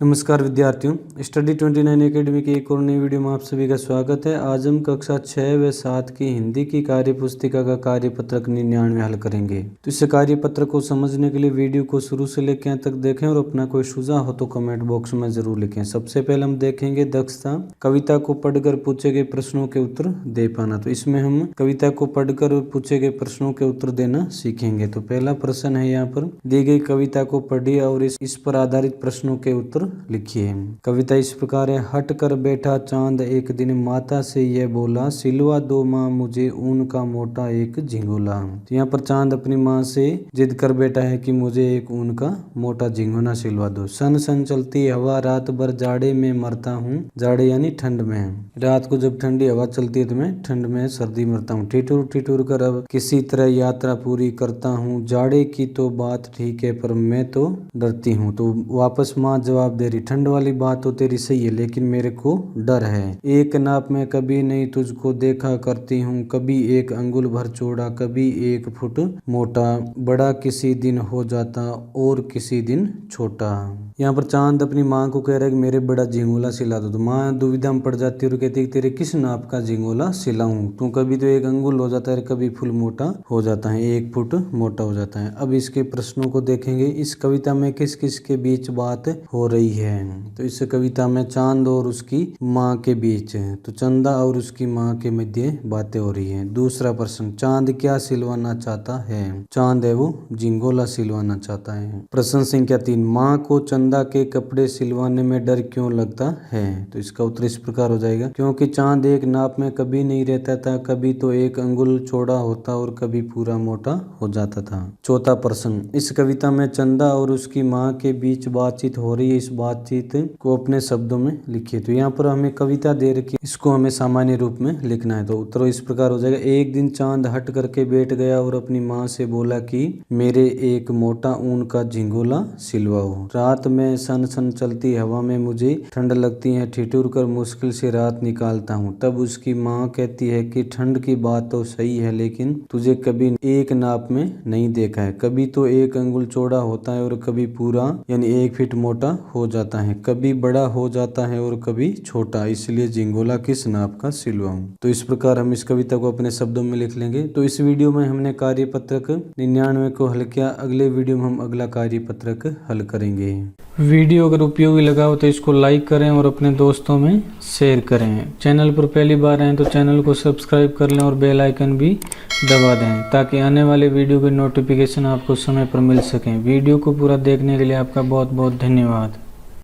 नमस्कार विद्यार्थियों, study 29 academy की एक और नई वीडियो में आप सभी का स्वागत है। आज हम कक्षा 6 व 7 की हिंदी की कार्य पुस्तिका का कार्यपत्रक 99 हल करेंगे। तो इस कार्यपत्रक को समझने के लिए वीडियो को शुरू से लेकर अंत तक देखें और अपना कोई सुझाव हो तो कमेंट बॉक्स में जरूर लिखें। सबसे पहले हम देखेंगे दक्षता, कविता को पढ़कर पूछे गए प्रश्नों के उत्तर दे पाना। तो इसमें हम कविता को पढ़कर पूछे गए प्रश्नों के उत्तर देना सीखेंगे। तो पहला प्रश्न है, यहाँ पर दी गई कविता को पढ़िए और इस पर आधारित प्रश्नों के उत्तर लिखिए। कविता इस प्रकार है। हट कर बैठा चांद एक दिन माता से यह बोला, सिलवा दो माँ मुझे ऊन का मोटा एक झिंगोला। तो यहाँ पर चांद अपनी माँ से जिद कर बैठा है कि मुझे एक ऊन का मोटा झिंगोना सिलवा दो। सन सन चलती हवा रात भर जाड़े में मरता हूँ। जाड़े यानी ठंड में। रात को जब ठंडी हवा चलती है तो मैं ठंड में सर्दी मरता हूँ। ठिठुर ठिठुर कर अब किसी तरह यात्रा पूरी करता हूँ। जाड़े की तो बात ठीक है पर मैं तो डरती हूँ। तो वापस माँ जवाब दे रही, ठंड वाली बात तो तेरी सही है लेकिन मेरे को डर है। एक नाप में कभी नहीं तुझको देखा करती हूँ, कभी एक अंगुल भर चौड़ा कभी एक फुट मोटा। बड़ा किसी दिन हो जाता और किसी दिन छोटा। यहाँ पर चांद अपनी माँ को कह रहा है कि मेरे बड़ा झिंगोला सिला दो। तो माँ दुविधा में पड़ जाती है और कहती है तेरे किस नाप का झिंगोला सिलाऊं? तू कभी तो एक अंगुल हो जाता है, कभी फुल मोटा हो जाता है, एक फुट मोटा हो जाता है। अब इसके प्रश्नों को देखेंगे। इस कविता में किस किस के बीच बात हो रही है? तो इस कविता में चांद और उसकी माँ के बीच है, तो चंदा और उसकी माँ के मध्य बातें हो रही है। दूसरा प्रश्न, चांद क्या सिलवाना चाहता है? चांद है वो झिंगोला सिलवाना चाहता है। प्रश्न संख्या 3, माँ को चंदा के कपड़े सिलवाने में डर क्यों लगता है? तो इसका उत्तर इस प्रकार हो जाएगा, क्योंकि चांद एक नाप में कभी नहीं रहता था, कभी तो एक अंगुल चौड़ा होता और कभी पूरा मोटा हो जाता था। चौथा प्रश्न, इस कविता में चंदा और उसकी माँ के बीच बातचीत हो रही है, इस बातचीत को अपने शब्दों में लिखिए। तो यहाँ पर हमें कविता दे रखी है, इसको हमें सामान्य रूप में लिखना है। तो उत्तर इस प्रकार हो जाएगा। एक दिन चांद हट करके बैठ गया और अपनी माँ से बोला कि मेरे एक मोटा ऊन का झिंगोला सिलवाओ। रात में सन सन चलती हवा में मुझे ठंड लगती है, ठिठुर कर मुश्किल से रात निकालता हूँ। तब उसकी माँ कहती है कि ठंड की बात तो सही है लेकिन तुझे कभी एक नाप में नहीं देखा है। कभी तो एक अंगुल चौड़ा होता है और कभी पूरा यानी 1 फीट मोटा हो जाता है, कभी बड़ा हो जाता है और कभी छोटा, इसलिए झिंगोला किस नाप का सिलवाऊं। तो इस प्रकार हम इस कविता को अपने शब्दों में लिख लेंगे। तो इस वीडियो में हमने कार्यपत्रक 99 को हल किया। अगले वीडियो में हम अगला कार्यपत्रक हल करेंगे। वीडियो अगर उपयोगी लगा हो तो इसको लाइक करें और अपने दोस्तों में शेयर करें। चैनल पर पहली बार आए तो चैनल को सब्सक्राइब कर लें और बेल आइकन भी दबा दें ताकि आने वाले वीडियो के नोटिफिकेशन आपको समय पर मिल सकें। वीडियो को पूरा देखने के लिए आपका बहुत बहुत धन्यवाद।